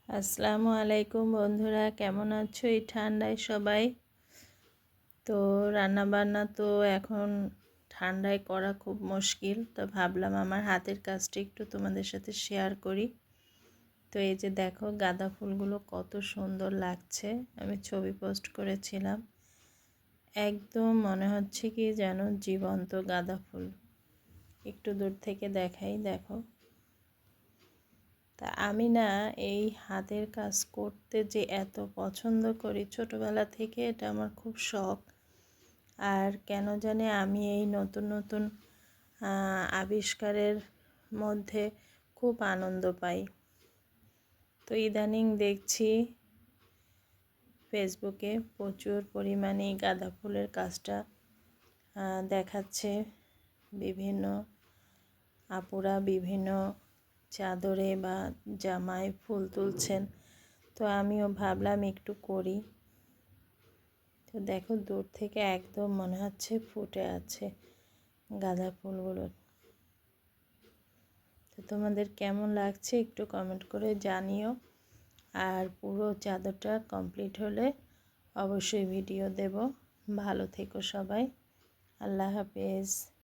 আসসালামু আলাইকুম বন্ধুরা, কেমন আছো এই ঠান্ডায় সবাই? তো রান্না বান্না তো এখন ঠান্ডায় করা খুব মুশকিল, তো ভাবলাম আমার হাতের কাজটা একটু তোমাদের সাথে শেয়ার করি। তো এই যে দেখো গাঁদা ফুলগুলো কত সুন্দর লাগছে, আমি ছবি পোস্ট করেছিলাম। একদম মনে হচ্ছে কি যেন জীবন্ত গাঁদা ফুল। একটু দূর থেকে দেখাই, দেখো। তা আমি না এই হাতের কাজ করতে যে এত পছন্দ করি, ছোটোবেলা থেকে এটা আমার খুব শখ। আর কেন জানি আমি এই নতুন নতুন আবিষ্কারের মধ্যে খুব আনন্দ পাই। তো ইদানিং দেখছি ফেসবুকে প্রচুর পরিমাণে গাঁদা ফুলের কাজটা দেখাচ্ছে। বিভিন্ন আপুরা বিভিন্ন চাদরে বা জামায় ফুল তুলছেন, তো আমিও ভাবলাম একটু করি। তো দেখো দূর থেকে একদম মনে হচ্ছে ফুটে আছে গাঁদা ফুলগুলো। তো তোমাদের কেমন লাগছে একটু কমেন্ট করে জানিও। আর পুরো চাদরটা কমপ্লিট হলে অবশ্যই ভিডিও দেব। ভালো থেকো সবাই, আল্লাহ হাফেজ।